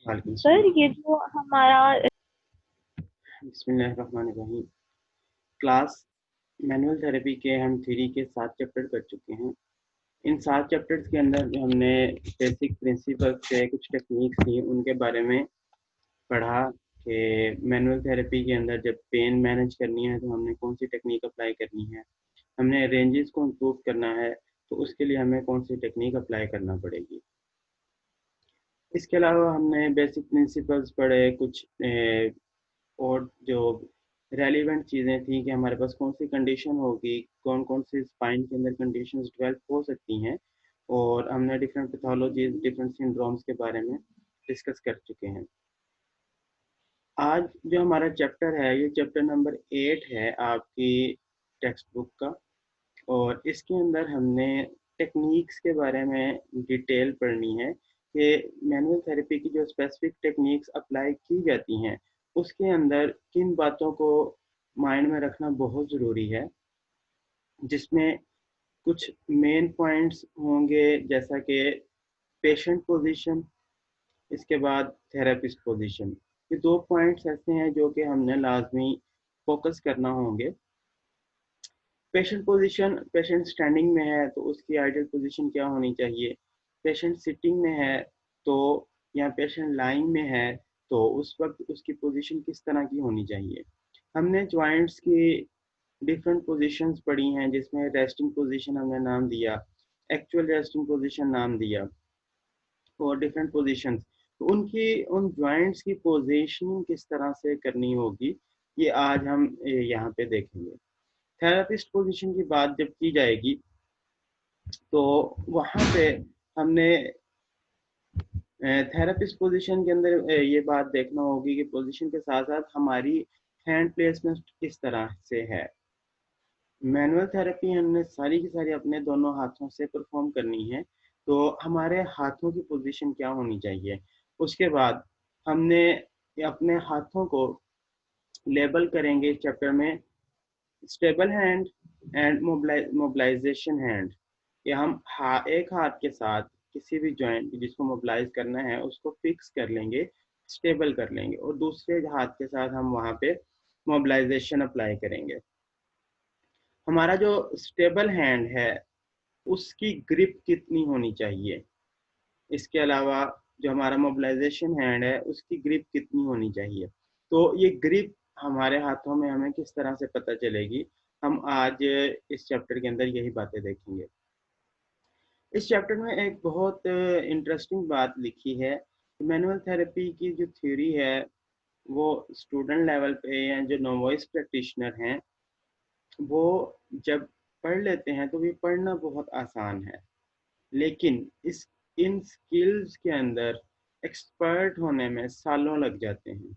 वालेकुम सर सलाम। ये जो हमारा बिस्मिल्लाहिर्रहमानिर्रहीम। क्लास मैनुअल थेरेपी के हम थ्योरी के 7 चैप्टर कर चुके हैं। इन 7 चैप्टर्स के अंदर हमने बेसिक प्रिंसिपल्स से कुछ टेक्निक्स थी उनके बारे में पढ़ा कि मैनुअल थेरेपी के अंदर जब पेन मैनेज करनी है तो हमने कौन सी टेक्निक अप्लाई करनी है, हमने रेंजेस को इम्प्रूव करना है तो उसके लिए हमें कौन सी टेक्निक अप्लाई करना पड़ेगी। इसके अलावा हमने बेसिक प्रिंसिपल्स पढ़े, कुछ और जो रेलिवेंट चीज़ें थी कि हमारे पास कौन सी कंडीशन होगी, कौन कौन सी स्पाइन के अंदर कंडीशंस डेवलप हो सकती हैं, और हमने डिफरेंट पैथोलॉजीज, डिफरेंट सिंड्रोम्स के बारे में डिस्कस कर चुके हैं। आज जो हमारा चैप्टर है ये चैप्टर नंबर 8 है आपकी टेक्स्ट बुक का, और इसके अंदर हमने टेक्निक्स के बारे में डिटेल पढ़नी है कि मैनुअल थेरेपी की जो स्पेसिफिक टेक्निक्स अप्लाई की जाती हैं उसके अंदर किन बातों को माइंड में रखना बहुत ज़रूरी है, जिसमें कुछ मेन पॉइंट्स होंगे जैसा कि पेशेंट पोजीशन, इसके बाद थेरेपिस्ट पोजीशन। ये 2 पॉइंट्स ऐसे हैं जो कि हमने लाजमी फोकस करना होंगे। पेशेंट पोजीशन, पेशेंट स्टैंडिंग में है तो उसकी आइडियल पोजीशन क्या होनी चाहिए, पेशेंट सिटिंग में है तो, या पेशेंट लाइंग में है तो उस वक्त उसकी पोजीशन किस तरह की होनी चाहिए। हमने जॉइंट्स की डिफरेंट पोजीशंस पढ़ी हैं जिसमें रेस्टिंग पोजीशन हमने नाम दिया, एक्चुअल रेस्टिंग पोजीशन नाम दिया, और डिफरेंट पोजीशंस, तो उनकी उन जॉइंट्स की पोजीशनिंग किस तरह से करनी होगी ये आज हम यहाँ पे देखेंगे। थेरापिस्ट पोजीशन की बात जब की जाएगी तो वहाँ पे हमने थेरापिस्ट पोजीशन के अंदर ये बात देखना होगी कि पोजीशन के साथ साथ हमारी हैंड प्लेसमेंट किस तरह से है। मैनुअल थेरेपी हमने सारी की सारी अपने दोनों हाथों से परफॉर्म करनी है, तो हमारे हाथों की पोजीशन क्या होनी चाहिए। उसके बाद हमने अपने हाथों को लेबल करेंगे इस चैप्टर में, stable hand and mobilization hand. कि हम एक हाथ के साथ किसी भी जॉइंट जिसको मोबिलाइज करना है उसको फिक्स कर लेंगे, स्टेबल कर लेंगे, और दूसरे हाथ के साथ हम वहाँ पे मोबिलाइजेशन अप्लाई करेंगे। हमारा जो स्टेबल हैंड है उसकी ग्रिप कितनी होनी चाहिए, इसके अलावा जो हमारा मोबिलाइजेशन हैंड है उसकी ग्रिप कितनी होनी चाहिए। तो ये ग्रिप हमारे हाथों में हमें किस तरह से पता चलेगी, हम आज इस चैप्टर के अंदर यही बातें देखेंगे। इस चैप्टर में एक बहुत इंटरेस्टिंग बात लिखी है। मैनुअल थेरेपी की जो थ्योरी है वो स्टूडेंट लेवल पे या जो नोवाइस प्रैक्टिशनर हैं वो जब पढ़ लेते हैं तो ये पढ़ना बहुत आसान है, लेकिन इस इन स्किल्स के अंदर एक्सपर्ट होने में सालों लग जाते हैं।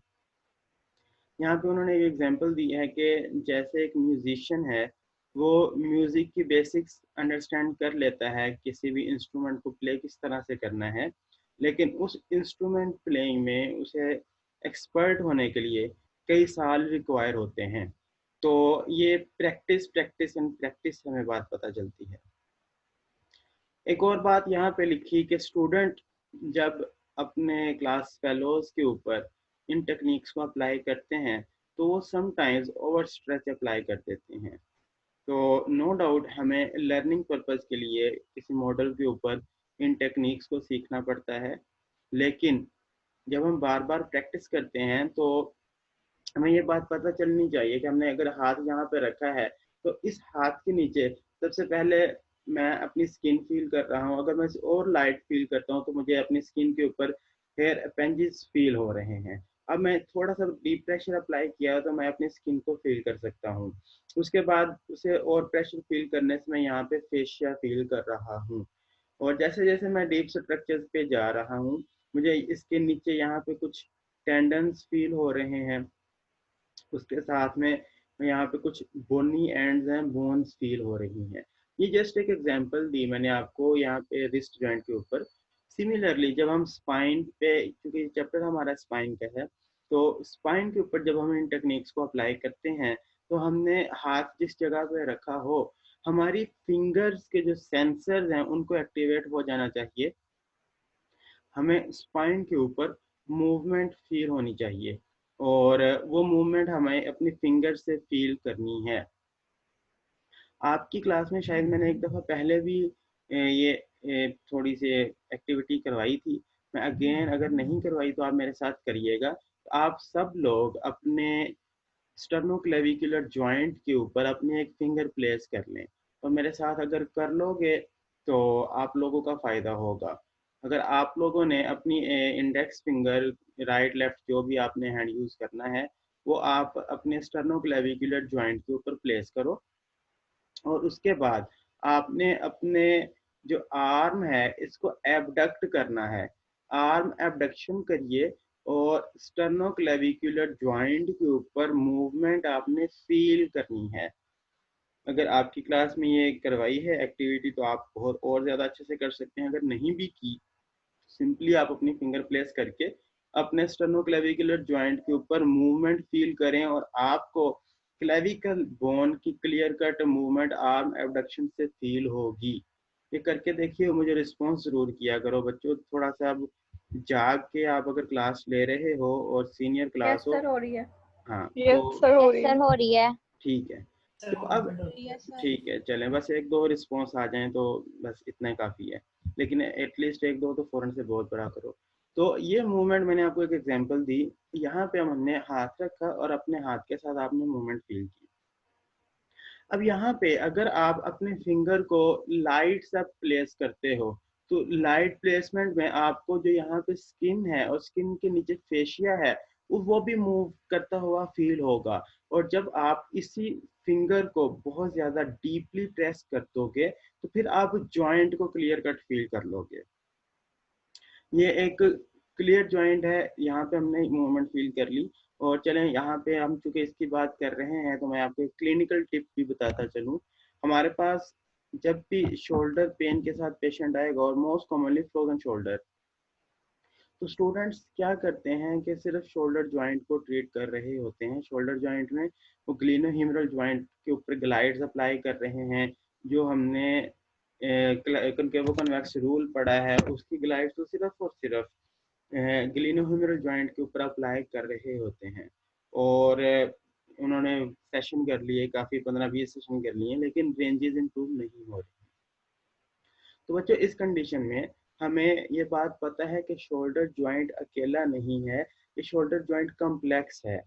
यहाँ पे उन्होंने एक एग्जांपल दी है कि जैसे एक म्यूजिशियन है वो म्यूजिक की बेसिक्स अंडरस्टैंड कर लेता है, किसी भी इंस्ट्रूमेंट को प्ले किस तरह से करना है, लेकिन उस इंस्ट्रूमेंट प्लेइंग में उसे एक्सपर्ट होने के लिए कई साल रिक्वायर होते हैं। तो ये प्रैक्टिस प्रैक्टिस एंड प्रैक्टिस हमें बात पता चलती है। एक और बात यहाँ पे लिखी कि स्टूडेंट जब अपने क्लास फेलोज के ऊपर इन टेक्निक्स को अप्लाई करते हैं तो वो समटाइम्स ओवर स्ट्रेच अप्लाई कर देते हैं। तो नो डाउट हमें लर्निंग पर्पस के लिए किसी मॉडल के ऊपर इन टेक्निक्स को सीखना पड़ता है, लेकिन जब हम बार बार प्रैक्टिस करते हैं तो हमें ये बात पता चलनी चाहिए कि हमने अगर हाथ यहाँ पे रखा है तो इस हाथ के नीचे सबसे पहले मैं अपनी स्किन फील कर रहा हूँ, अगर मैं और लाइट फील करता हूँ तो मुझे अपनी स्किन के ऊपर हेयर अपेंजेस फील हो रहे हैं। अब मैं थोड़ा सा डीप प्रेशर अप्लाई किया तो मैं अपनी स्किन को फील कर सकता हूँ। उसके बाद उसे और प्रेशर फील करने से मैं यहाँ पे फेशिया फील कर रहा हूँ, और जैसे जैसे मैं डीप स्ट्रक्चर्स पे जा रहा हूँ मुझे इसके नीचे यहाँ पे कुछ टेंडन्स फील हो रहे हैं, उसके साथ में यहाँ पे कुछ बोनी एंड्स हैं, बोन्स फील हो रही हैं। ये जस्ट एक एग्जांपल दी मैंने आपको यहाँ पे रिस्ट जॉइंट के ऊपर। सिमिलरली जब हम स्पाइन पे, क्योंकि चैप्टर हमारा स्पाइन का है, तो स्पाइन के ऊपर जब हम इन टेक्निक्स को अप्लाई करते हैं तो हमने हाथ जिस जगह पे रखा हो हमारी फिंगर्स के जो सेंसर्स हैं उनको एक्टिवेट हो जाना चाहिए। हमें स्पाइन के ऊपर मूवमेंट फील होनी चाहिए, और वो मूवमेंट हमें अपनी फिंगर से फील करनी है। आपकी क्लास में शायद मैंने एक दफ़ा पहले भी ये थोड़ी सी एक्टिविटी करवाई थी। मैं अगेन अगर नहीं करवाई तो आप मेरे साथ करिएगा। आप सब लोग अपने स्टर्नोक्लेविकुलर जॉइंट के ऊपर अपनी एक फिंगर प्लेस कर लें, और मेरे साथ अगर कर लोगे तो आप लोगों का फ़ायदा होगा। अगर आप लोगों ने अपनी इंडेक्स फिंगर, राइट लेफ्ट जो भी आपने हैंड यूज़ करना है, वो आप अपने स्टर्नोक्लेविकुलर जॉइंट के ऊपर प्लेस करो, और उसके बाद आपने अपने जो आर्म है इसको एबडक्ट करना है। आर्म एबडक्शन करिए, और स्टर्नोक्लेविकुलर जॉइंट के ऊपर मूवमेंट आपने फील करनी है। अगर आपकी क्लास में ये करवाई है एक्टिविटी तो आप बहुत और ज़्यादा अच्छे से कर सकते हैं। अगर नहीं भी की, सिंपली आप अपनी फिंगर प्लेस करके अपने स्टर्नोक्लेविकुलर जॉइंट के ऊपर मूवमेंट फील करें, और आपको क्लेविकल बोन की clear cut movement arm abduction से फील होगी। ये करके देखिए, मुझे रिस्पॉन्स जरूर किया करो बच्चों। थोड़ा सा अब जाग के आप अगर क्लास ले रहे हो और सीनियर क्लास यस हो। सर, हो रही है। हाँ तो यस सर, हो रही है। हो रही है। ठीक है। तो अब यस सर। ठीक है, चलें, बस एक दो रिस्पॉन्स आ जाएं तो बस इतना ही काफ़ी है। लेकिन एटलीस्ट एक दो तो फ़ौरन से बहुत बड़ा करो। तो ये मूवमेंट मैंने आपको एक एग्जांपल दी। यहाँ पे हमने हाथ रखा और अपने हाथ के साथ आपने मूवमेंट फील की। अब यहाँ पे अगर आप अपने फिंगर को लाइट सा प्लेस करते हो, तो लाइट प्लेसमेंट में आपको जो यहाँ पे स्किन है और स्किन के नीचे फेशिया है, वो भी मूव करता हुआ फील होगा। और जब आप इसी फिंगर को बहुत ज़्यादा डीपली प्रेस कर दोगे, तो फिर आप जॉइंट को क्लियर कट फील कर लोगे। ये एक क्लियर जॉइंट है, यहाँ पे हमने मूवमेंट फील कर ली। और चलें, यहाँ पे हम चूंकि इसकी बात कर रहे हैं तो मैं आपको एक क्लिनिकल टिप भी बताता चलूँ। हमारे पास जब भी शोल्डर पेन के साथ पेशेंट आएगा, और मोस्ट कॉमनली फ्रोजन शोल्डर, तो स्टूडेंट्स क्या करते हैं कि सिर्फ शोल्डर जॉइंट को ट्रीट कर रहे होते हैं। शोल्डर जॉइंट में वो ग्लिनोह्यूमरल जॉइंट के ऊपर ग्लाइड्स अप्लाई कर रहे हैं। जो हमने कनकेवो कन्वेक्स रूल पढ़ा है, उसकी ग्लाइड्स तो सिर्फ और सिर्फ ग्लिनोह्यूमरल जॉइंट के ऊपर अप्लाई कर रहे होते हैं। और उन्होंने सेशन कर लिए काफ़ी, 15-20 सेशन कर लिए, लेकिन रेंजेस इंप्रूव नहीं हो रही। तो बच्चों, इस कंडीशन में हमें ये बात पता है कि शोल्डर जॉइंट अकेला नहीं है, ये शोल्डर जॉइंट कॉम्प्लेक्स है,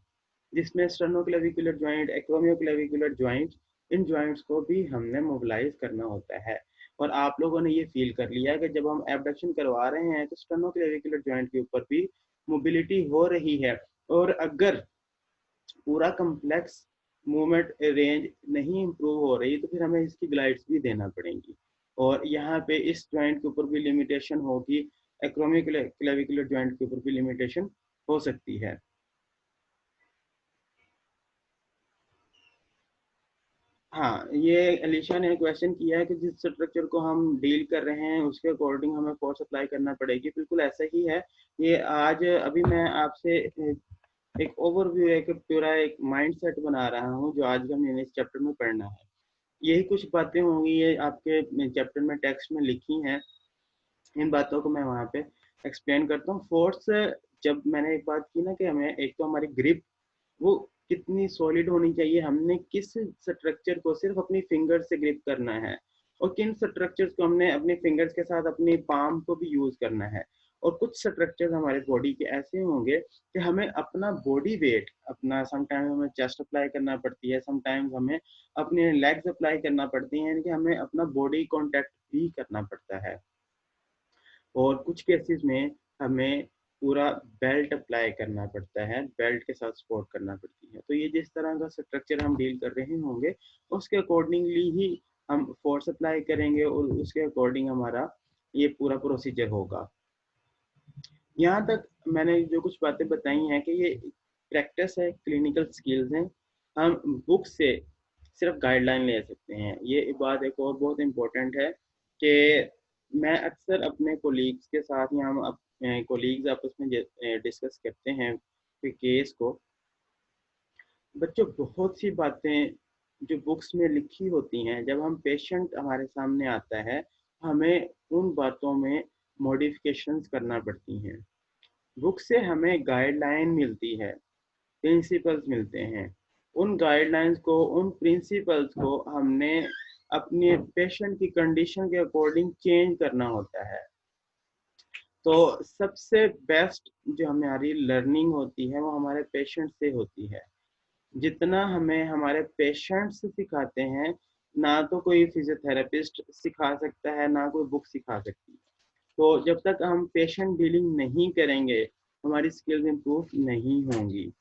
जिसमें स्टर्नोक्लेविकुलर जॉइंट, एक्रोमियोक्लेविकुलर जॉइंट, इन जॉइंट्स को भी हमने मोबिलाइज करना होता है। और आप लोगों ने ये फील कर लिया कि जब हम एबडक्शन करवा रहे हैं तो स्टर्नोक्लेविकुलर जॉइंट के ऊपर भी मोबिलिटी हो रही है। और अगर पूरा कम्प्लेक्स मूवमेंट रेंज नहीं इम्प्रूव हो रही, तो फिर हमें इसकी ग्लाइड्स भी देना पड़ेंगी। और यहाँ पे इस जॉइंट के ऊपर भी लिमिटेशन होगी, एक्रोमियोक्लेविकुलर जॉइंट के ऊपर भी लिमिटेशन हो सकती है। हाँ, ये एलिशा ने क्वेश्चन किया है कि जिस स्ट्रक्चर को हम डील कर रहे हैं उसके अकॉर्डिंग हमें फोर्स अप्लाई करना पड़ेगी। बिल्कुल ऐसा ही है। ये आज अभी मैं आपसे एक ओवरव्यू, एक पूरा एक माइंड सेट बना रहा हूँ जो आज हमें इस चैप्टर में पढ़ना है। यही कुछ बातें होंगी, ये आपके चैप्टर में टेक्स्ट में लिखी हैं। इन बातों को मैं वहाँ पे एक्सप्लेन करता हूँ। फोर्स, जब मैंने एक बात की ना कि हमें एक तो हमारी ग्रिप वो कितनी सॉलिड होनी चाहिए, हमने किस स्ट्रक्चर को सिर्फ अपनी फिंगर से ग्रिप करना है, और किन स्ट्रक्चर्स को हमने अपने फिंगर्स के साथ अपनी पाम को भी यूज करना है। और कुछ स्ट्रक्चर्स हमारे बॉडी के ऐसे होंगे कि हमें अपना बॉडी वेट, अपना समटाइम हमें चेस्ट अप्लाई करना पड़ती है, समटाइम्स हमें अपने लेग्स अप्लाई करना पड़ती हैं, यानी कि हमें अपना बॉडी कांटेक्ट भी करना पड़ता है। और कुछ केसेस में हमें पूरा बेल्ट अप्लाई करना पड़ता है, बेल्ट के साथ सपोर्ट करना पड़ती है। तो ये जिस तरह का स्ट्रक्चर हम डील कर रहे होंगे, उसके अकॉर्डिंगली ही हम फोर्स अप्लाई करेंगे, और उसके अकॉर्डिंग हमारा ये पूरा प्रोसीजर होगा। यहाँ तक मैंने जो कुछ बातें बताई हैं कि ये प्रैक्टिस है, क्लिनिकल स्किल्स हैं। हम बुक से सिर्फ गाइडलाइन ले सकते हैं। ये बात एक और बहुत इम्पोर्टेंट है कि मैं अक्सर अपने कोलीग्स के साथ, या हम कोलीग्स आपस में डिस्कस करते हैं केस को। बच्चों, बहुत सी बातें जो बुक्स में लिखी होती हैं, जब हम पेशेंट हमारे सामने आता है, हमें उन बातों में मॉडिफिकेशंस करना पड़ती हैं। बुक से हमें गाइडलाइन मिलती है, प्रिंसिपल्स मिलते हैं। उन गाइडलाइंस को, उन प्रिंसिपल्स को हमने अपने पेशेंट की कंडीशन के अकॉर्डिंग चेंज करना होता है। तो सबसे बेस्ट जो हमारी लर्निंग होती है वो हमारे पेशेंट से होती है। जितना हमें हमारे पेशेंट्स सिखाते हैं, ना तो कोई फिजियोथेरेपिस्ट सिखा सकता है, ना कोई बुक सिखा सकती है। तो जब तक हम पेशेंट डीलिंग नहीं करेंगे, हमारी स्किल्स इंप्रूव नहीं होंगी।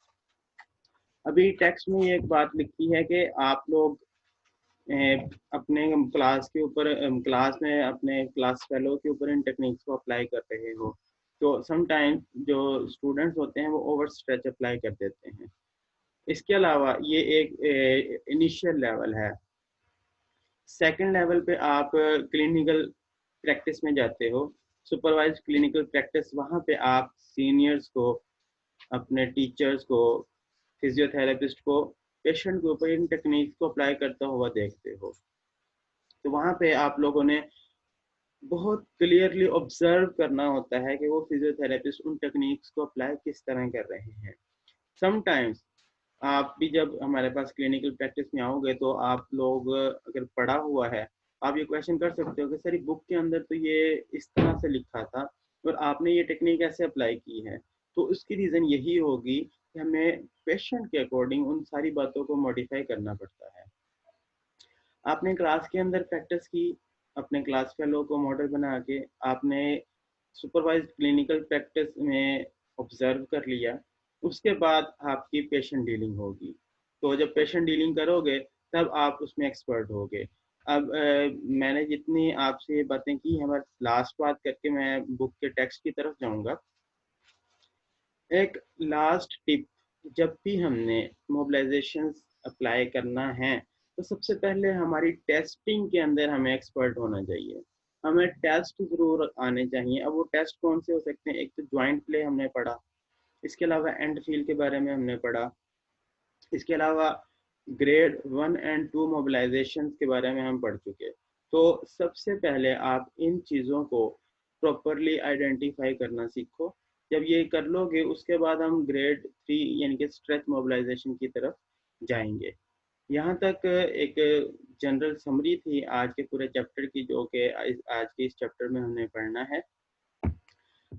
अभी टेक्स्ट में एक बात लिखी है कि आप लोग अपने क्लास के ऊपर, क्लास में अपने क्लास फेलो के ऊपर इन टेक्निक्स को अप्लाई कर रहे हो। तो समटाइम्स जो स्टूडेंट्स होते हैं वो ओवर स्ट्रेच अप्लाई कर देते हैं। इसके अलावा ये एक इनिशियल लेवल है। सेकंड लेवल पे आप क्लिनिकल प्रैक्टिस में जाते हो, सुपरवाइज क्लिनिकल प्रैक्टिस। वहाँ पे आप सीनियर्स को, अपने टीचर्स को, फिजियोथेरेपिस्ट को पेशेंट के ऊपर इन टेक्निक्स को अप्लाई करता हुआ देखते हो। तो वहाँ पे आप लोगों ने बहुत क्लियरली ऑब्जर्व करना होता है कि वो फिजियोथेरेपिस्ट उन टेक्निक्स को अप्लाई किस तरह कर रहे हैं। समटाइम्स आप भी जब हमारे पास क्लिनिकल प्रैक्टिस में आओगे तो आप लोग अगर पढ़ा हुआ है, आप ये क्वेश्चन कर सकते हो कि सर बुक के अंदर तो ये इस तरह से लिखा था और आपने ये टेक्निक ऐसे अप्लाई की है। तो उसकी रीज़न यही होगी कि हमें पेशेंट के अकॉर्डिंग उन सारी बातों को मॉडिफाई करना पड़ता है। आपने क्लास के अंदर प्रैक्टिस की, अपने क्लास फेलो को मॉडल बना के आपने सुपरवाइज क्लिनिकल प्रैक्टिस में ऑब्जर्व कर लिया। उसके बाद आपकी पेशेंट डीलिंग होगी। तो जब पेशेंट डीलिंग करोगे तब आप उसमें एक्सपर्ट होगे। अब मैंने जितनी आपसे ये बातें की, हमारे लास्ट बात करके मैं बुक के टेक्स्ट की तरफ जाऊंगा। एक लास्ट टिप, जब भी हमने मोबिलाइजेशन अप्लाई करना है तो सबसे पहले हमारी टेस्टिंग के अंदर हमें एक्सपर्ट होना चाहिए। हमें टेस्ट जरूर आने चाहिए। अब वो टेस्ट कौन से हो सकते हैं? एक तो ज्वाइंट प्ले हमने पढ़ा, इसके अलावा एंड फील के बारे में हमने पढ़ा, इसके अलावा ग्रेड 1 और 2 मोबिलाइजेशन के बारे में हम पढ़ चुके। तो सबसे पहले आप इन चीज़ों को प्रॉपरली आइडेंटिफाई करना सीखो। जब ये कर लोगे उसके बाद हम ग्रेड 3 यानी कि स्ट्रेच मोबिलाइजेशन की तरफ जाएंगे। यहाँ तक एक जनरल समरी थी आज के पूरे चैप्टर की, जो कि आज के इस चैप्टर में हमने पढ़ना है।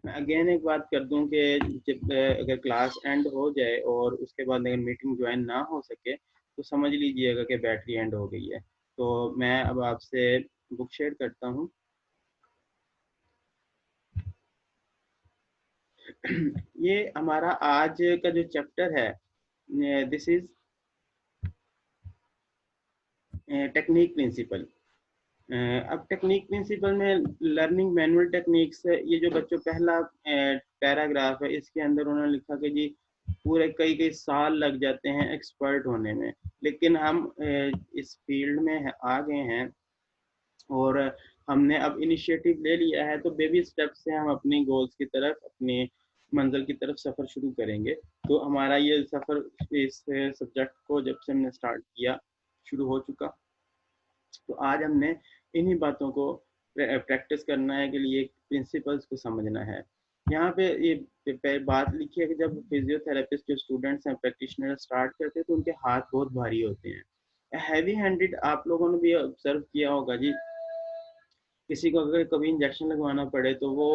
मैं अगेन एक बात कर दूं कि जब अगर क्लास एंड हो जाए और उसके बाद अगर मीटिंग ज्वाइन ना हो सके तो समझ लीजिएगा कि बैटरी एंड हो गई है। तो मैं अब आपसे बुक शेयर करता हूँ। ये हमारा आज का जो चैप्टर है, दिस इज टेक्निक प्रिंसिपल। अब टेक्निक प्रिंसिपल में लर्निंग मैनुअल टेक्निक्स, ये जो बच्चों पहला पैराग्राफ है इसके अंदर उन्होंने लिखा कि जी पूरे कई कई साल लग जाते हैं एक्सपर्ट होने में, लेकिन हम इस फील्ड में आ गए हैं और हमने अब इनिशिएटिव ले लिया है। तो बेबी स्टेप से हम अपनी गोल्स की तरफ, अपनी मंजिल की तरफ सफ़र शुरू करेंगे। तो हमारा ये सफ़र इस सब्जेक्ट को जब से हमने स्टार्ट किया शुरू हो चुका। तो आज हमने इन्हीं बातों को प्रैक्टिस करना है, के लिए प्रिंसिपल्स को समझना है। यहाँ पे ये बात लिखी है कि जब फिजियोथेरेपिस्ट जो स्टूडेंट्स हैं प्रैक्टिशनर स्टार्ट करते हैं तो उनके हाथ बहुत भारी होते हैं, हैवी हैंडेड। आप लोगों ने भी ऑब्जर्व किया होगा जी, किसी को अगर कभी इंजेक्शन लगवाना पड़े तो वो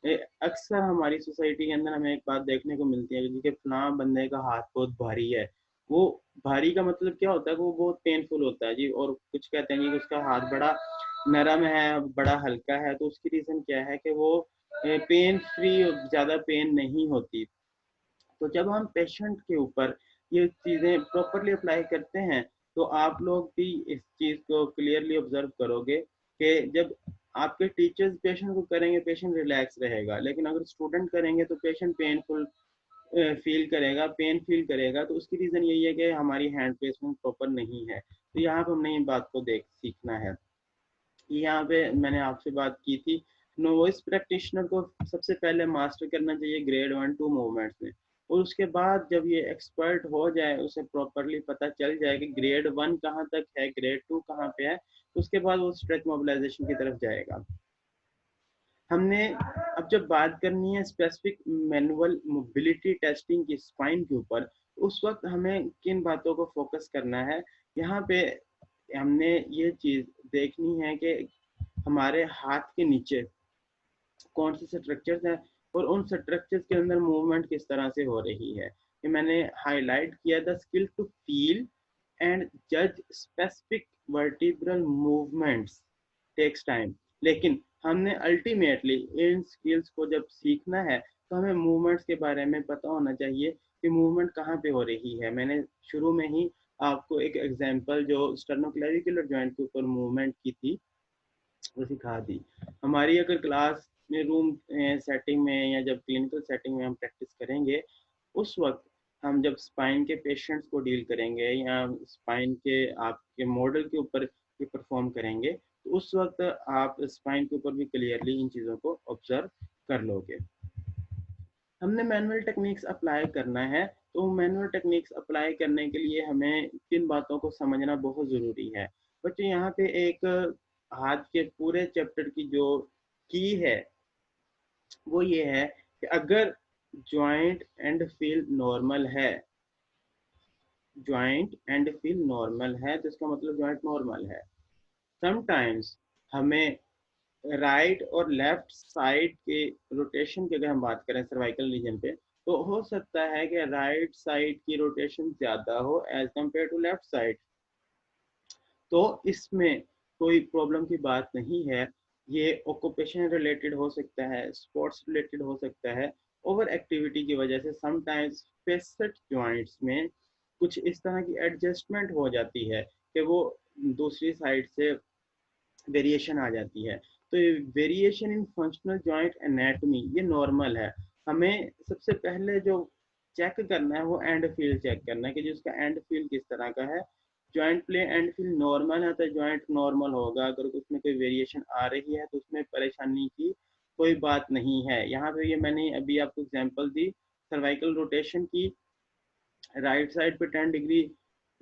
अक्सर हमारी सोसाइटी के अंदर हमें एक बात देखने को मिलती है कि फलां बंदे का हाथ बहुत भारी है। वो भारी का मतलब क्या होता है? वो बहुत पेनफुल होता है जी। और कुछ कहते हैं कि उसका हाथ बड़ा नरम है, बड़ा हल्का है। तो उसकी रीज़न क्या है कि वो पेन फ्री, ज़्यादा पेन नहीं होती। तो जब हम पेशेंट के ऊपर ये चीज़ें प्रॉपरली अप्लाई करते हैं तो आप लोग भी इस चीज़ को क्लियरली ऑब्जर्व करोगे कि जब आपके टीचर्स पेशेंट को करेंगे पेशेंट रिलैक्स रहेगा, लेकिन अगर स्टूडेंट करेंगे तो पेशेंट पेनफुल फील करेगा, पेन फील करेगा। तो उसकी रीज़न यही है कि हमारी हैंड प्लेसमेंट प्रॉपर नहीं है। तो यहाँ पर हमने ये बात को देख सीखना है। यहाँ पे मैंने आपसे बात की थी, नोवाइस प्रैक्टिशनर को सबसे पहले मास्टर करना चाहिए ग्रेड 1 2 मूवमेंट्स में। और उसके बाद जब ये एक्सपर्ट हो जाए, उसे प्रॉपरली पता चल जाए कि ग्रेड 1 कहाँ तक है, ग्रेड 2 कहाँ पे है, तो उसके बाद वो स्ट्रेच मोबिलाइजेशन की तरफ जाएगा। हमने अब जब बात करनी है स्पेसिफिक मैनुअल मोबिलिटी टेस्टिंग की स्पाइन के ऊपर, उस वक्त हमें किन बातों को फोकस करना है? यहाँ पे हमने ये चीज देखनी है कि हमारे हाथ के नीचे कौन से स्ट्रक्चर्स हैं और उन स्ट्रक्चर्स के अंदर मूवमेंट किस तरह से हो रही है। ये मैंने हाईलाइट किया, the skill to feel and जज specific vertebral movements takes time. लेकिन हमने अल्टीमेटली इन स्किल्स को जब सीखना है तो हमें मूवमेंट्स के बारे में पता होना चाहिए कि मूवमेंट कहाँ पे हो रही है। मैंने शुरू में ही आपको एक एग्जांपल जो स्टर्नोक्लेविकुलर जॉइंट के ऊपर मूवमेंट की थी वो सिखा दी। हमारी अगर क्लास में रूम सेटिंग में या जब क्लिनिकल सेटिंग में हम प्रैक्टिस करेंगे, उस वक्त हम जब स्पाइन के पेशेंट्स को डील करेंगे या स्पाइन के आपके मॉडल के ऊपर भी परफॉर्म करेंगे, तो उस वक्त आप स्पाइन के ऊपर भी क्लियरली इन चीज़ों को ऑब्जर्व कर लोगे। हमने मैनुअल टेक्निक्स अप्लाई करना है, तो मैनुअल टेक्निक्स अप्लाई करने के लिए हमें किन बातों को समझना बहुत ज़रूरी है। बच्चों यहाँ पे एक हाथ के पूरे चैप्टर की जो की है वो ये है कि अगर जॉइंट एंड फील नॉर्मल है, जॉइंट एंड फील नॉर्मल है तो इसका मतलब जॉइंट नॉर्मल है। समटाइम्स हमें राइट और लेफ्ट साइड के रोटेशन की अगर हम बात करें सर्वाइकल रीजन पे, तो हो सकता है कि राइट साइड की रोटेशन ज़्यादा हो as compared to left side. तो इसमें कोई प्रॉब्लम की बात नहीं है। ये ऑक्यूपेशन रिलेटेड हो सकता है, स्पोर्ट्स रिलेटेड हो सकता है। ओवर एक्टिविटी की वजह से समटाइम्स फेसेट जॉइंट्स में कुछ इस तरह की एडजस्टमेंट हो जाती है कि वो दूसरी साइड से वेरिएशन आ जाती है। तो variation in functional joint anatomy ये नॉर्मल है। हमें सबसे पहले जो चेक करना है वो एंड फील चेक करना है कि जो उसका एंड फील किस तरह का है। Joint play and feel normal है तो जॉइंट नॉर्मल होगा। अगर उसमें कोई वेरिएशन आ रही है तो उसमें परेशानी की कोई बात नहीं है। यहाँ पे ये मैंने अभी आपको एग्जांपल दी सर्वाइकल रोटेशन की, राइट साइड पे 10 डिग्री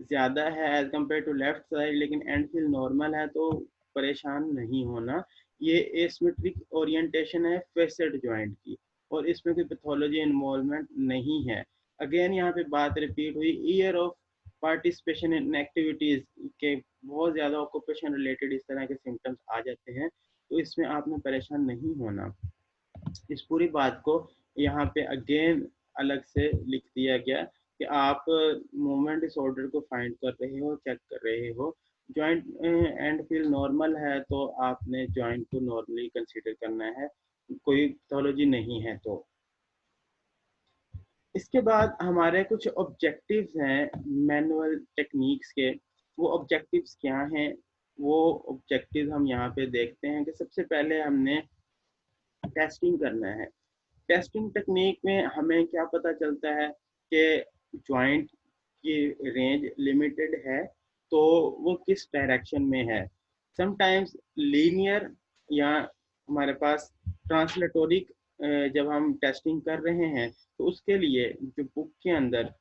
ज़्यादा है as compared to left side, लेकिन एंड फील नॉर्मल है तो परेशान नहीं होना। ये एसिमेट्रिक ओरिएंटेशन है फेसेट जॉइंट की और इसमें कोई पैथोलॉजी इन्वॉल्वमेंट नहीं है। अगेन यहाँ पे बात रिपीट हुई year of participation in activities के, बहुत ज़्यादा ऑक्यूपेशन रिलेटेड इस तरह के सिम्टम्स आ जाते हैं, तो इसमें आपने परेशान नहीं होना। इस पूरी बात को यहाँ पे अगेन अलग से लिख दिया गया कि आप मूवमेंट डिसऑर्डर को फाइंड कर रहे हो, चेक कर रहे हो। जॉइंट एंड फील नॉर्मल है तो आपने जॉइंट को नॉर्मली कंसीडर करना है, कोई पैथोलॉजी नहीं है तो। इसके बाद हमारे कुछ ऑब्जेक्टिव्स हैं मैनुअल टेक्निक्स के। वो ऑब्जेक्टिव्स क्या हैं? वो ऑब्जेक्टिव हम यहाँ पे देखते हैं कि सबसे पहले हमने टेस्टिंग करना है। टेस्टिंग टेक्निक में हमें क्या पता चलता है कि जॉइंट की रेंज लिमिटेड है तो वो किस डायरेक्शन में है। समटाइम्स लीनियर या हमारे पास ट्रांसलेटोरिक जब हम टेस्टिंग कर रहे हैं तो उसके लिए जो बुक के अंदर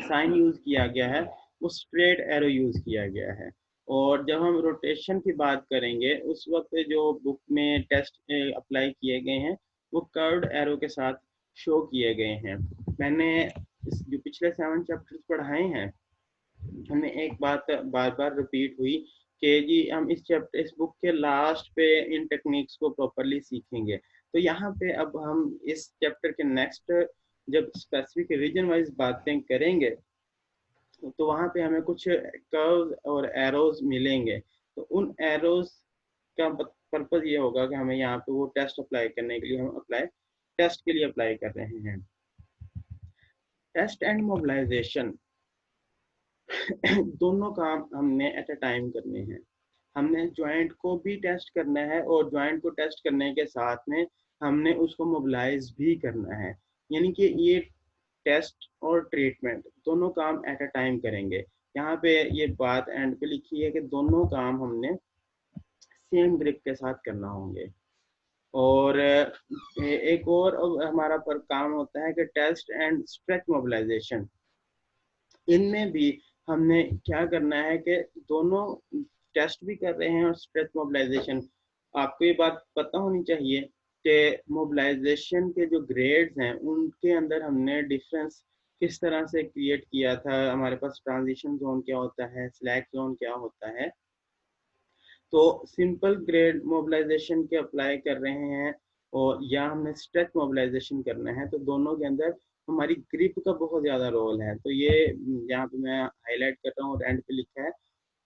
साइन यूज किया गया है वो स्ट्रेट एरो यूज किया गया है। और जब हम रोटेशन की बात करेंगे उस वक्त जो बुक में टेस्ट अप्लाई किए गए हैं वो कर्व्ड एरो के साथ शो किए गए हैं। मैंने जो पिछले 7 चैप्टर्स पढ़ाए हैं हमें एक बात बार बार रिपीट हुई कि जी हम इस बुक के लास्ट पे इन टेक्निक्स को प्रॉपरली सीखेंगे। तो यहाँ पे अब हम इस चैप्टर के नेक्स्ट जब स्पेसिफिक रीजन वाइज बातें करेंगे तो वहाँ पे हमें कुछ कर्व्स और एरोज मिलेंगे। तो उन एरोज का पर्पज ये होगा कि हमें यहाँ पे वो टेस्ट अप्लाई करने के लिए हम टेस्ट के लिए अप्लाई कर रहे हैं। टेस्ट एंड मोबिलाइजेशन दोनों काम हमने एट अ टाइम करने हैं। हमने जॉइंट को भी टेस्ट करना है और जॉइंट को टेस्ट करने के साथ में हमने उसको मोबिलाइज भी करना है। यानी कि ये टेस्ट और ट्रीटमेंट दोनों काम एट अ टाइम करेंगे। यहाँ पे ये बात एंड पे लिखी है कि दोनों काम हमने सेम ग्रिप के साथ करना होंगे। और एक और हमारा पर काम होता है कि टेस्ट एंड स्ट्रेच मोबिलाइजेशन। इनमें भी हमने क्या करना है कि दोनों टेस्ट भी कर रहे हैं और स्ट्रेच मोबिलाइजेशन। आपको ये बात पता होनी चाहिए कि मोबिलाइजेशन के जो ग्रेड्स हैं उनके अंदर हमने डिफरेंस किस तरह से क्रिएट किया था। हमारे पास ट्रांजिशन जोन क्या होता है, स्लैक जोन क्या होता है। तो सिंपल ग्रेड मोबिलाइजेशन के अप्लाई कर रहे हैं और या हमने स्ट्रेच मोबिलाइजेशन करना है, तो दोनों के अंदर हमारी ग्रिप का बहुत ज़्यादा रोल है। तो ये यहाँ पे मैं हाईलाइट कर रहा हूँ और एंड पे लिखा है।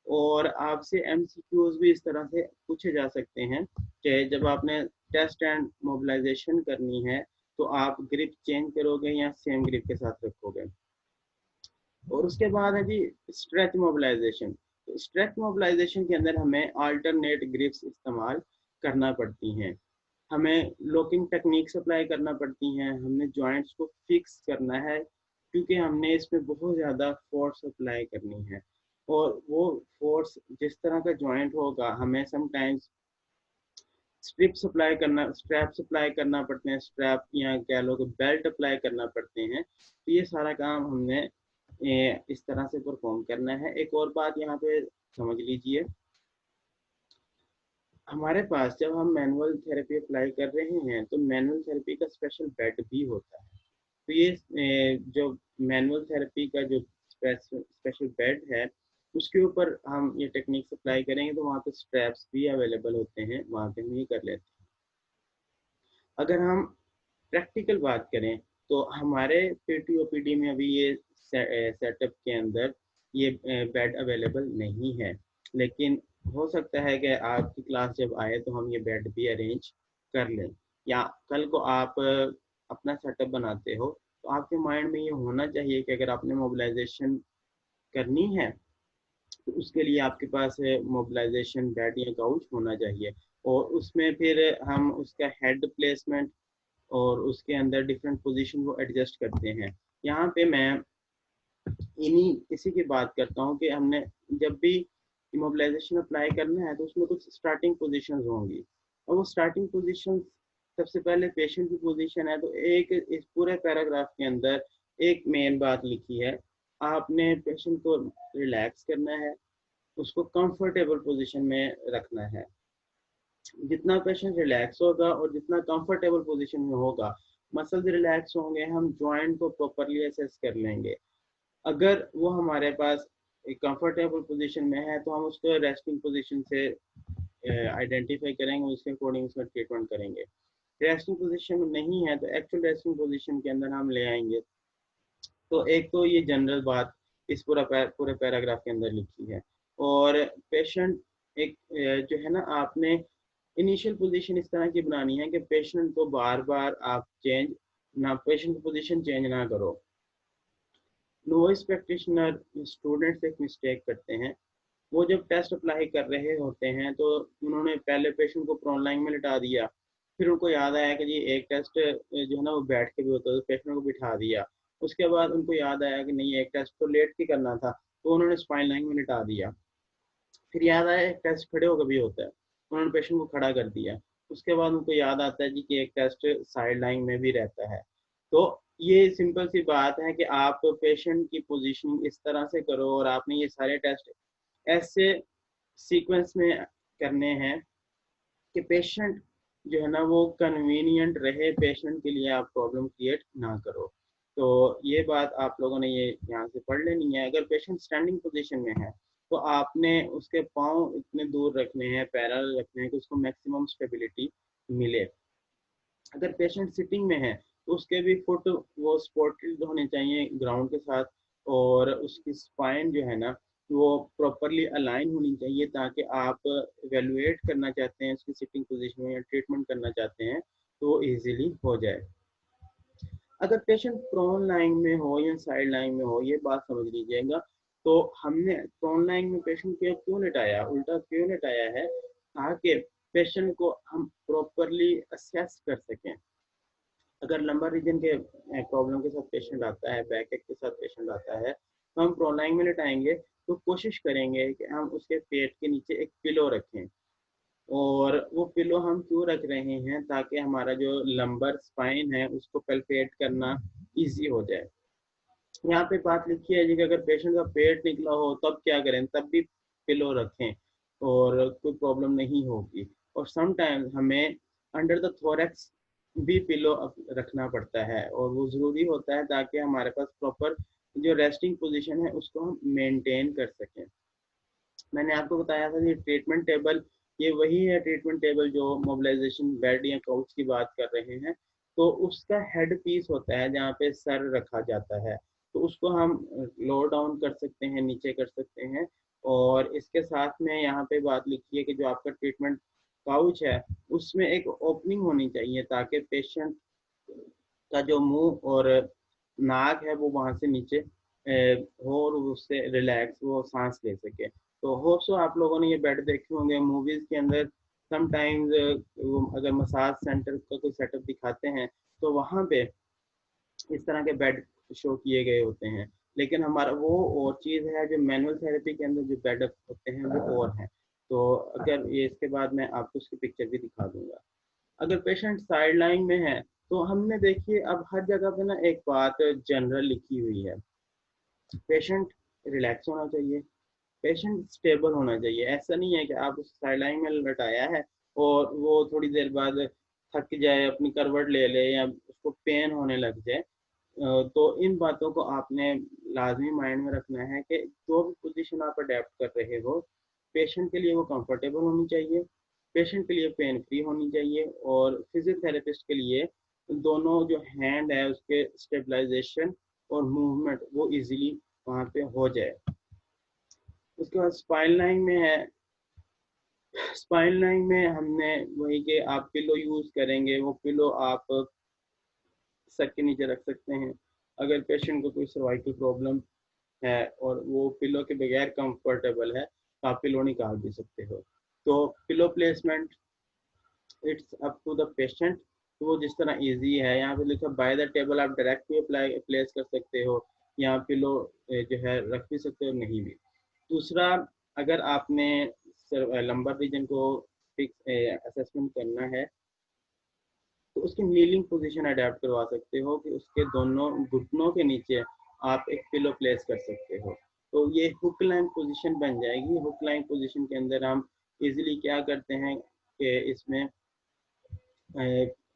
और आपसे एमसीक्यूज भी इस तरह से पूछे जा सकते हैं कि जब आपने टेस्ट एंड मोबिलाइजेशन करनी है तो आप ग्रिप चेंज करोगे या सेम ग्रिप के साथ रखोगे। और उसके बाद है जी स्ट्रेच मोबिलाइजेशन। तो स्ट्रेच मोबिलाइजेशन के अंदर हमें अल्टरनेट ग्रिप्स इस्तेमाल करना पड़ती हैं, हमें लॉकिंग टेक्निक्स अप्लाई करना पड़ती हैं, हमने जॉइंट्स को फिक्स करना है क्योंकि हमने इसमें बहुत ज़्यादा फोर्स अप्लाई करनी है। और वो फोर्स जिस तरह का जॉइंट होगा, हमें समटाइम्स स्ट्रैप्स अप्लाई करना पड़ते हैं, स्ट्रैप या कह लो कि बेल्ट अप्लाई करना पड़ते हैं। तो ये सारा काम हमने इस तरह से परफॉर्म करना है। एक और बात यहाँ पे समझ लीजिए, हमारे पास जब हम मैनुअल थेरेपी अप्लाई कर रहे हैं तो मैनुअल थेरेपी का स्पेशल बेड भी होता है। तो ये जो मैनुअल थेरेपी का जो स्पेशल बेड है उसके ऊपर हम ये टेक्निक्स अप्लाई करेंगे, तो वहाँ पे स्ट्रैप्स भी अवेलेबल होते हैं, वहाँ पे हम ये कर लेते हैं। अगर हम प्रैक्टिकल बात करें तो हमारे पीटीओपीडी में अभी ये सेटअप के अंदर ये बेड अवेलेबल नहीं है, लेकिन हो सकता है कि आपकी क्लास जब आए तो हम ये बेड भी अरेंज कर लें। या कल को आप अपना सेटअप बनाते हो तो आपके माइंड में ये होना चाहिए कि अगर आपने मोबिलाइजेशन करनी है तो उसके लिए आपके पास मोबिलाइजेशन बेड या काउच होना चाहिए। और उसमें फिर हम उसका हेड प्लेसमेंट और उसके अंदर डिफरेंट पोजीशन को एडजस्ट करते हैं। यहाँ पे मैं इसी की बात करता हूँ कि हमने जब भी इमोबिलाइजेशन अप्लाई करना है तो उसमें कुछ स्टार्टिंग पोजीशंस होंगी, और वो स्टार्टिंग पोजीशन सबसे पहले पेशेंट की पोजीशन है। तो एक इस पूरे पैराग्राफ के अंदर एक मेन बात लिखी है, आपने पेशेंट को रिलैक्स करना है, उसको कंफर्टेबल पोजीशन में रखना है। जितना पेशेंट रिलैक्स होगा और जितना कंफर्टेबल पोजीशन में होगा, मसल्स रिलैक्स होंगे, हम जॉइंट को प्रॉपरली असेस कर लेंगे। अगर वो हमारे पास एक कंफर्टेबल पोजीशन में है तो हम उसको रेस्टिंग पोजीशन से आइडेंटिफाई करेंगे, उसके अकॉर्डिंग उसका ट्रीटमेंट करेंगे। रेस्टिंग पोजीशन में नहीं है तो एक्चुअल रेस्टिंग पोजीशन के अंदर हम ले आएंगे। तो एक तो ये जनरल बात इस पूरे पैराग्राफ के अंदर लिखी है। और पेशेंट एक जो है ना, आपने इनिशियल पोजीशन इस तरह की बनानी है कि पेशेंट को बार बार आप पेशेंट की पोजीशन चेंज ना करो। नोवाइस प्रैक्टिशनर स्टूडेंट्स एक मिस्टेक करते हैं, वो जब टेस्ट अप्लाई कर रहे होते हैं तो उन्होंने पहले पेशेंट को प्रोन लाइन में लिटा दिया, फिर उनको याद आया कि जी एक टेस्ट जो है ना वो बैठ के भी होता है, तो पेशेंट को बिठा दिया। उसके बाद उनको याद आया कि नहीं एक टेस्ट तो लेट के करना था, तो उन्होंने स्पाइन लाइन में लिटा दिया। फिर याद आया एक टेस्ट खड़े होकर भी होता है, उन्होंने पेशेंट को खड़ा कर दिया। उसके बाद उनको याद आता है जी कि एक टेस्ट साइड लाइन में भी रहता है। तो ये सिंपल सी बात है कि आप पेशेंट की पोजीशनिंग इस तरह से करो और आपने ये सारे टेस्ट ऐसे सीक्वेंस में करने हैं कि पेशेंट जो है ना वो कन्वीनियंट रहे, पेशेंट के लिए आप प्रॉब्लम क्रिएट ना करो। तो ये बात आप लोगों ने ये यहाँ से पढ़ लेनी है। अगर पेशेंट स्टैंडिंग पोजीशन में है तो आपने उसके पाँव इतने दूर रखने हैं, पैरेलल रखने हैं कि उसको मैक्सिमम स्टेबिलिटी मिले। अगर पेशेंट सिटिंग में है तो उसके भी फुट वो सपोर्टेड होने चाहिए ग्राउंड के साथ, और उसकी स्पाइन जो है ना वो प्रॉपरली अलाइन होनी चाहिए, ताकि आप एवेलुएट करना चाहते हैं उसकी सिटिंग पोजीशन में या ट्रीटमेंट करना चाहते हैं तो इजीली हो जाए। अगर पेशेंट प्रोन लाइन में हो या साइड लाइन में हो, ये बात समझ लीजिएगा। तो हमने प्रोन लाइन में पेशेंट को क्यों लेटाया, उल्टा क्यों लेटाया है, ताकि पेशेंट को हम प्रॉपरली असेस कर सकें। अगर लंबर रीजन के प्रॉब्लम के साथ पेशेंट आता है, बैक एक के साथ पेशेंट आता है, तो हम प्रोन में लेटाएंगे तो कोशिश करेंगे कि हम उसके पेट के नीचे एक पिलो रखें। और वो पिलो हम क्यों रख रहे हैं, ताकि हमारा जो लंबर स्पाइन है उसको पल्पेट करना इजी हो जाए। यहाँ पे बात लिखी है जी कि अगर पेशेंट का पेट निकला हो तब क्या करें, तब भी पिलो रखें और कोई प्रॉब्लम नहीं होगी। और समटाइम्स हमें अंडर द थोरैक्स भी पिलो रखना पड़ता है, और वो ज़रूरी होता है ताकि हमारे पास प्रॉपर जो रेस्टिंग पोजीशन है उसको हम मेंटेन कर सकें। मैंने आपको बताया था ये ट्रीटमेंट टेबल, ये वही है ट्रीटमेंट टेबल जो मोबिलाइजेशन बेड या काउच की बात कर रहे हैं। तो उसका हेड पीस होता है जहाँ पे सर रखा जाता है, तो उसको हम लो डाउन कर सकते हैं, नीचे कर सकते हैं। और इसके साथ में यहाँ पे बात लिखी है कि जो आपका ट्रीटमेंट काउच है उसमें एक ओपनिंग होनी चाहिए ताकि पेशेंट का जो मुंह और नाक है वो वहां से नीचे हो और उससे रिलैक्स वो सांस ले सके। तो होप सो आप लोगों ने ये बेड देखे होंगे मूवीज के अंदर। समटाइम्स अगर मसाज सेंटर का कोई सेटअप दिखाते हैं तो वहां पे इस तरह के बेड शो किए गए होते हैं, लेकिन हमारा वो और चीज़ है जो मैनुअल थेरेपी के अंदर जो बेड होते हैं वो और हैं। तो अगर ये इसके बाद मैं आपको उसकी पिक्चर भी दिखा दूंगा। अगर पेशेंट साइड लाइन में है तो हमने देखिए अब हर जगह पे ना एक बात जनरल लिखी हुई है, पेशेंट रिलैक्स होना चाहिए, पेशेंट स्टेबल होना चाहिए। ऐसा नहीं है कि आप उस साइड लाइन में लटाया है और वो थोड़ी देर बाद थक जाए, अपनी करवट ले ले या उसको पेन होने लग जाए। तो इन बातों को आपने लाजमी माइंड में रखना है कि जो भी पोजीशन आप अडेप्ट कर रहे हो पेशेंट के लिए वो कंफर्टेबल होनी चाहिए, पेशेंट के लिए पेन फ्री होनी चाहिए, और फिजियोथेरेपिस्ट के लिए दोनों जो हैंड है उसके स्टेबलाइजेशन और मूवमेंट वो इजीली वहाँ पे हो जाए। उसके बाद स्पाइन लाइन में है, स्पाइन लाइन में हमने वही कि आप पिलो यूज करेंगे, वो पिलो आप सर के नीचे रख सकते हैं। अगर पेशेंट को कोई सर्वाइकल प्रॉब्लम है और वो पिलो के बगैर कंफर्टेबल है तो आप पिलो निकाल भी सकते हो। तो pillow placement it's up to the patient, तो वो जिस तरह इजी है, यहाँ पे लिखा बाय द टेबल आप डायरेक्ट भी अप्लाई प्लेस कर सकते हो, यहाँ पिलो जो है रख भी सकते हो, नहीं भी। दूसरा, अगर आपने लंबर रीजन को फिक्स असेसमेंट करना है तो उसकी नीलिंग पोजीशन अडेप्ट करवा सकते हो कि उसके दोनों घुटनों के नीचे आप एक पिलो प्लेस कर सकते हो। तो ये हुक लाइन पोजीशन बन जाएगी। हुक लाइन पोजीशन के अंदर हम इजीली क्या करते हैं कि इसमें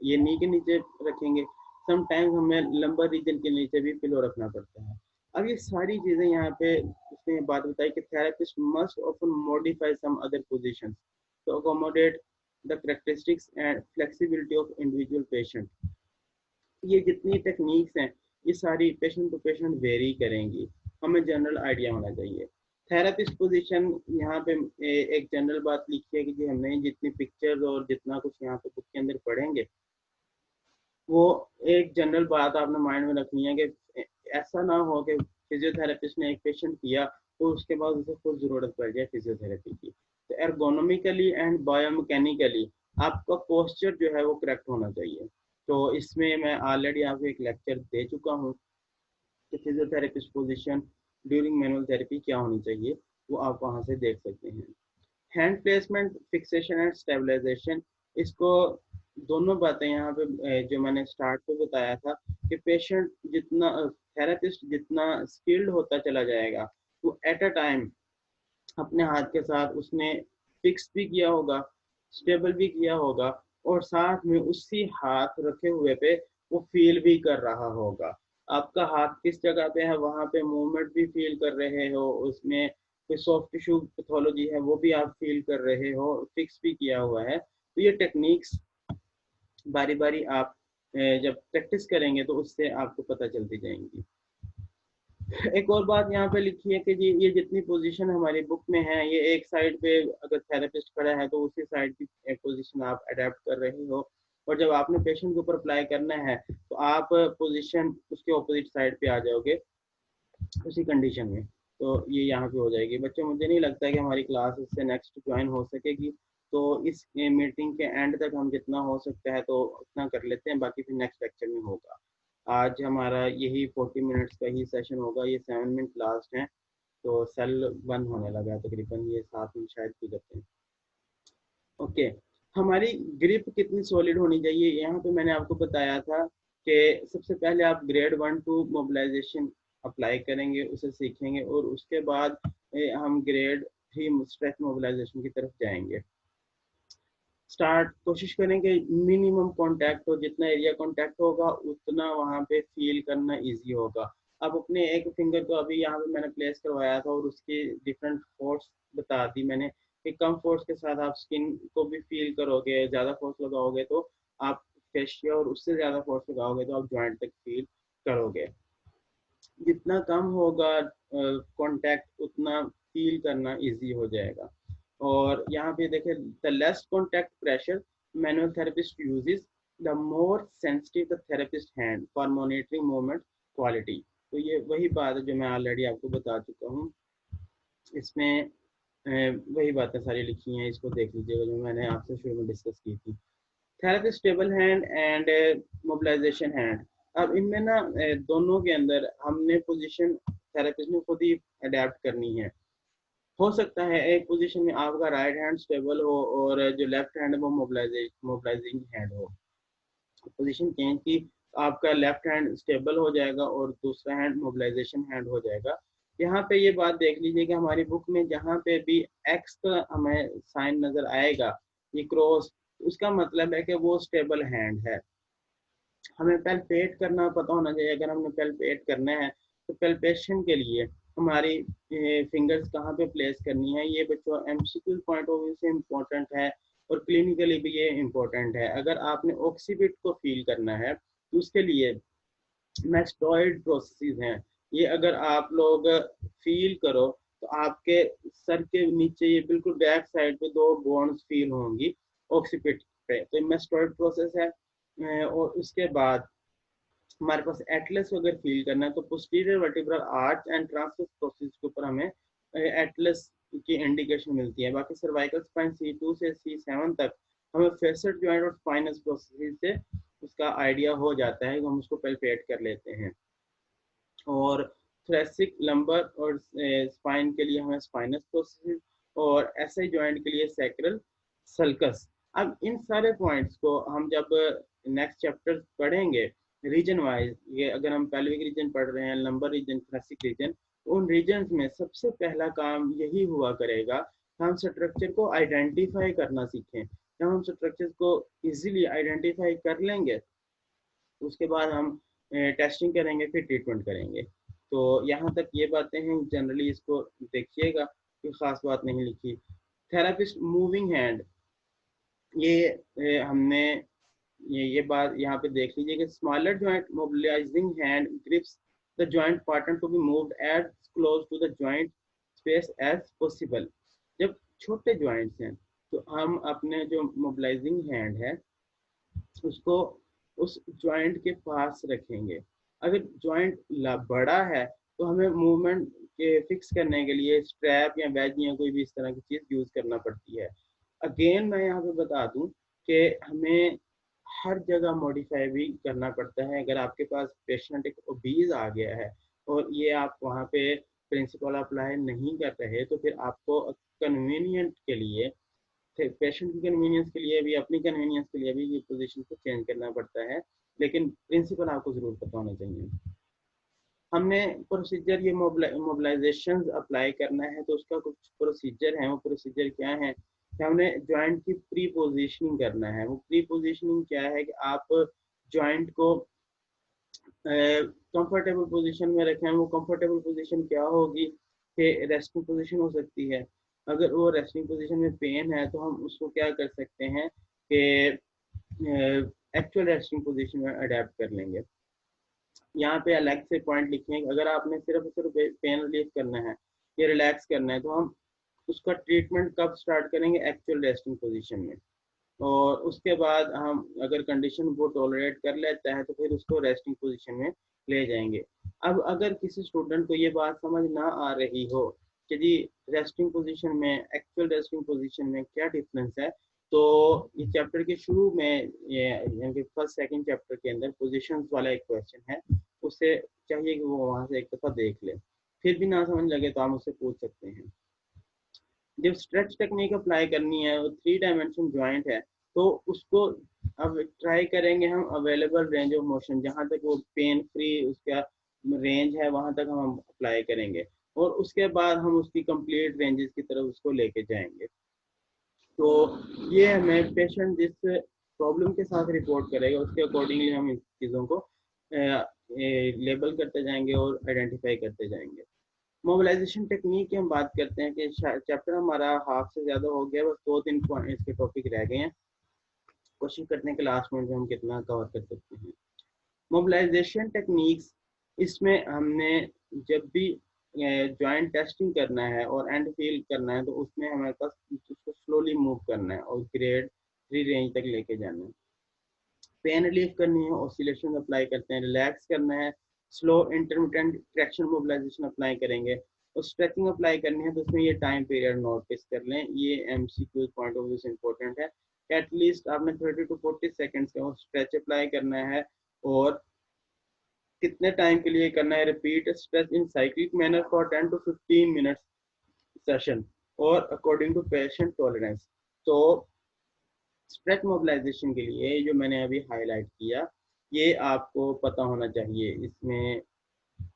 ये नी के नीचे रखेंगे, समटाइम्स हमें लंबर रीजन के नीचे भी पिलो रखना पड़ता है। अब ये सारी चीज़ें यहाँ पे उसने बात बताई कि therapist must often modify some other positions to accommodate the characteristics and flexibility of individual patient। ये जितनी टेक्निक्स हैं ये सारी पेशेंट टू पेशेंट वेरी करेंगी, हमें जनरल आइडिया होना चाहिए। थेरेपिस्ट पोजीशन यहाँ पे एक जनरल बात लिखी है कि जी हमने जितनी पिक्चर्स और जितना कुछ यहाँ पे बुक के अंदर पढ़ेंगे वो एक जनरल बात आपने माइंड में रखनी है कि ऐसा ना हो कि फिजियोथेरेपिस्ट ने एक पेशेंट किया तो उसके बाद उसे खुद जरूरत पड़ जाए फिजियोथेरेपी की। तो एर्गोनॉमिकली एंड बायोमैकेनिकली आपका पोस्चर जो है वो करेक्ट होना चाहिए। तो इसमें मैं ऑलरेडी आपको एक लेक्चर दे चुका हूँ कि physiotherapist position during manual therapy क्या होनी चाहिए, वो आप वहाँ से देख सकते हैं। Hand placement, fixation and stabilization, इसको दोनों बातें यहाँ पे जो मैंने स्टार्ट पे बताया था कि पेशेंट जितना थेरेपिस्ट जितना स्किल्ड होता चला जाएगा वो एट अ टाइम अपने हाथ के साथ उसने फिक्स भी किया होगा, स्टेबल भी किया होगा, और साथ में उसी हाथ रखे हुए पे वो फील भी कर रहा होगा। आपका हाथ किस जगह पे है वहां पे मूवमेंट भी फील कर रहे हो, उसमें कोई सॉफ्ट टिश्यू पैथोलॉजी है वो भी आप फील कर रहे हो, फिक्स भी किया हुआ है। तो ये टेक्निक्स बारी बारी आप जब प्रैक्टिस करेंगे तो उससे आपको पता चलती जाएंगी। एक और बात यहाँ पे लिखी है कि जी ये जितनी पोजीशन हमारी बुक में है ये एक साइड पे अगर थेरेपिस्ट खड़ा है तो उसी साइड की पोजीशन आप अडेप्ट कर रहे हो, और जब आपने पेशेंट के ऊपर अप्लाई करना है तो आप पोजीशन उसके ऑपोजिट साइड पे आ जाओगे उसी कंडीशन में। तो ये यहाँ पे हो जाएगी। बच्चों मुझे नहीं लगता है कि हमारी क्लास इससे नेक्स्ट ज्वाइन हो सकेगी, तो इस मीटिंग के एंड तक हम जितना हो सकता है तो उतना कर लेते हैं, बाकी फिर नेक्स्ट लेक्चर में होगा। आज हमारा यही 40 मिनट्स का ही सेशन होगा, ये 7 मिनट लास्ट है, तो सेल बंद होने लगा है तकरीबन, ये 7 मिनट शायद गुजरते हैं। ओके, हमारी ग्रिप कितनी सॉलिड होनी चाहिए, यहाँ पे मैंने आपको बताया था कि सबसे पहले आप ग्रेड 1 2 मोबिलाइजेशन अप्लाई करेंगे, उसे सीखेंगे, और उसके बाद हम ग्रेड 3 स्ट्रेच मोबिलाइजेशन की तरफ जाएंगे। स्टार्ट कोशिश करें कि मिनिमम कांटेक्ट हो, जितना एरिया कांटेक्ट होगा उतना वहाँ पे फील करना इजी होगा। अब अपने एक फिंगर को अभी यहाँ पे मैंने प्लेस करवाया था और उसकी डिफरेंट फोर्स बता दी मैंने कि कम फोर्स के साथ आप स्किन को भी फील करोगे, ज़्यादा फोर्स लगाओगे तो आप फेशिया, और उससे ज़्यादा फोर्स लगाओगे तो आप जॉइंट तक फील करोगे। जितना कम होगा कांटेक्ट उतना फील करना इजी हो जाएगा। और यहाँ पे देखें, the less contact pressure manual therapist uses, the more sensitive the therapist hand for monitoring movement quality. तो ये वही बात है जो मैं ऑलरेडी आपको बता चुका हूँ। इसमें वही बातें सारी लिखी हैं, इसको देख लीजिएगा जो मैंने आपसे शुरू में डिस्कस की थी। Therapy stable hand and mobilization hand. अब इनमें ना दोनों के अंदर हमने पोजीशन थेरेपिस्ट ने खुद ही अडेप्ट करनी है। हो सकता है एक पोजीशन में आपका राइट हैंड स्टेबल हो और जो लेफ्ट हैंड है वो मोबिलाइजिंग हैंड हो। पोजीशन चेंज की, आपका लेफ्ट हैंड स्टेबल हो जाएगा और दूसरा हैंड मोबिलाइजेशन हैंड हो जाएगा। यहाँ पे ये बात देख लीजिए कि हमारी बुक में जहाँ पे भी एक्स का हमें साइन नजर आएगा, ये क्रॉस, उसका मतलब है कि वो स्टेबल हैंड है। हमें पेल्पेट करना पता होना चाहिए। अगर हमने पेल्पेट करना है तो पेल्पेशन के लिए हमारी फिंगर्स कहाँ पे प्लेस करनी है, ये बच्चों एमसीक्यू पॉइंट ऑफ व्यू से इम्पोर्टेंट है और क्लिनिकली भी ये इम्पोर्टेंट है। अगर आपने ऑक्सीबिट को फील करना है तो उसके लिए मैस्टॉइड प्रोसेस हैं, ये अगर आप लोग फील करो तो आपके सर के नीचे ये बिल्कुल बैक साइड पे दो बोन्स फील होंगी ऑक्सीपिट पे, तो मैस्टॉइड प्रोसेस है। और उसके बाद हमारे पास एटलस अगर फील करना है तो posterior vertebral arch and transverse process के ऊपर हमें एटलस की इंडिकेशन मिलती है। बाकी सर्वाइकल स्पाइन C2 से C7 तक हमें फेसेट जॉइंट और स्पाइनस प्रोसेस से उसका आइडिया हो जाता है, हम उसको पेल्पेट कर लेते हैं। और थ्रेसिक लंबर और स्पाइन के लिए हमें स्पाइनस प्रोसेस, और एसआई जॉइंट के लिए सैक्रल सल्कस। अब इन सारे पॉइंट्स को हम जब नेक्स्ट चैप्टर पढ़ेंगे रीजन वाइज, ये अगर हम पेल्विक रीजन पढ़ रहे हैं, लंबर रीजन, थ्रेसिक रीजन, उन रीजन में सबसे पहला काम यही हुआ करेगा, हम स्ट्रक्चर को आइडेंटिफाई करना सीखें। जब हम स्ट्रक्चर को इजीली आइडेंटिफाई कर लेंगे उसके बाद हम टेस्टिंग करेंगे, फिर ट्रीटमेंट करेंगे। तो यहाँ तक ये बातें हैं, जनरली इसको देखिएगा, कोई ख़ास बात नहीं लिखी। थेरापिस्ट मूविंग हैंड, ये हमने ये बात यहाँ पे देख लीजिए कि smaller joint mobilizing hand grips the joint partner to be moved as close to the joint space as possible. जब छोटे जॉइंट्स हैं तो हम अपने जो मोबिलाइजिंग हैंड है उसको उस जॉइंट के पास रखेंगे। अगर जॉइंट बड़ा है तो हमें मूवमेंट के फिक्स करने के लिए स्ट्रैप या बैज या कोई भी इस तरह की चीज़ यूज़ करना पड़ती है। अगेन मैं यहाँ पे बता दूँ कि हमें हर जगह मॉडिफाई भी करना पड़ता है। अगर आपके पास पेशेंट एक ओबीज आ गया है और ये आप वहाँ पे प्रिंसिपल अप्लाई नहीं कर रहे तो फिर आपको कन्वीनियंट के लिए, पेशेंट की कन्वीनियंस के लिए भी, अपनी कन्वीनियंस के लिए भी ये पोजीशन को चेंज करना पड़ता है, लेकिन प्रिंसिपल आपको जरूर पता होना चाहिए। हमने प्रोसीजर ये मोबिलाइजेशन अप्लाई करना है तो उसका कुछ प्रोसीजर है। वो प्रोसीजर क्या है कि हमने जॉइंट की प्री पोजिशनिंग करना है। वो प्री पोजिशनिंग क्या है कि आप जॉइंट को कंफर्टेबल पोजीशन में रखें। वो कंफर्टेबल पोजीशन क्या होगी कि रेस्टिंग पोजीशन हो सकती है। अगर वो रेस्टिंग पोजीशन में पेन है तो हम उसको क्या कर सकते हैं कि एक्चुअल रेस्टिंग पोजीशन में अडेप्ट कर लेंगे। यहाँ पे अलग से पॉइंट लिखे हैं, अगर आपने सिर्फ सिर्फ पेन रिलीफ करना है या रिलैक्स करना है तो हम उसका ट्रीटमेंट कब स्टार्ट करेंगे, एक्चुअल रेस्टिंग पोजीशन में। और उसके बाद हम अगर कंडीशन वो टॉलरेट कर लेता है तो फिर उसको रेस्टिंग पोजीशन में ले जाएंगे। अब अगर किसी स्टूडेंट को ये बात समझ ना आ रही हो कि जी रेस्टिंग पोजीशन में एक्चुअल रेस्टिंग पोजीशन में क्या डिफरेंस है, तो इस चैप्टर के शुरू में ये यानी कि फर्स्ट सेकंड चैप्टर के अंदर पोजीशंस वाला एक क्वेश्चन है, उससे चाहिए कि वो वहां से एक दफा देख ले। फिर भी ना समझ लगे तो हम उससे पूछ सकते हैं। जब स्ट्रेच टेक्निक अप्लाई करनी है, वो 3 डायमेंशन जॉइंट है तो उसको अब ट्राई करेंगे हम अवेलेबल रेंज ऑफ मोशन, जहाँ तक वो पेन फ्री उसका रेंज है वहां तक हम अप्लाई करेंगे और उसके बाद हम उसकी कंप्लीट रेंजेस की तरफ उसको लेके जाएंगे। तो ये हमें पेशेंट जिस प्रॉब्लम के साथ रिपोर्ट करेगा उसके अकॉर्डिंगली हम इन चीज़ों को लेबल करते जाएंगे और आइडेंटिफाई करते जाएंगे। मोबिलाइजेशन टेक्निक की हम बात करते हैं कि चैप्टर हमारा हाफ से ज़्यादा हो गया, बस 2-3 पॉइंट इसके टॉपिक रह गए हैं। कोशिश करते हैं कि लास्ट मिनट में हम कितना कवर कर सकते हैं। मोबिलाइजेशन टेक्निक्स, इसमें हमने जब भी जॉइंट टेस्टिंग करना है और एंड फील करना है तो उसमें हमारे पास उसको स्लोली मूव करना है और ग्रेड 3 रेंज तक लेके जाना है। पेन रिलीफ करनी है, ऑसिलेशन अप्लाई करते हैं, रिलैक्स करना है, slow intermittent traction mobilization apply करेंगे, और स्ट्रेचिंग अप्लाई करनी है तो उसमें ये टाइम पीरियड नोटिस कर लें, ये एमसीक्यू पॉइंट ऑफ व्यू से इंपॉर्टेंट है। एटलीस्ट आपने 30 टू 40 सेकेंड्स का स्ट्रेच अप्लाई करना है, और कितने टाइम के लिए करना है, repeat stretch in cyclic manner for 10 to 15 minutes session और अकॉर्डिंग टू पेशेंट टॉलरेंस। तो स्ट्रेच मोबिलाइजेशन के लिए जो मैंने अभी हाईलाइट किया, ये आपको पता होना चाहिए, इसमें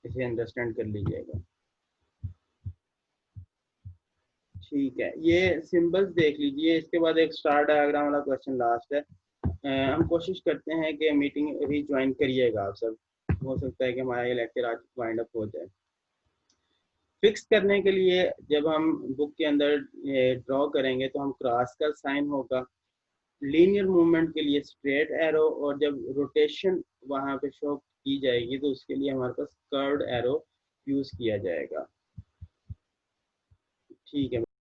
इसे अंडरस्टैंड कर लीजिएगा। ठीक है, ये सिंबल्स देख लीजिए, इसके बाद एक स्टार डायग्राम वाला क्वेश्चन लास्ट है। हम कोशिश करते हैं कि मीटिंग अभी ज्वाइन करिएगा आप सब, हो सकता है कि हमारा ये लेक्चर आज वाइंड अप हो जाए। फिक्स करने के लिए जब हम बुक के अंदर ड्रॉ करेंगे तो हम क्रॉस का साइन होगा, लीनियर मूवमेंट के लिए स्ट्रेट एरो, और जब रोटेशन वहां पे शो की जाएगी तो उसके लिए हमारे पास कर्व्ड एरो यूज किया जाएगा। ठीक है।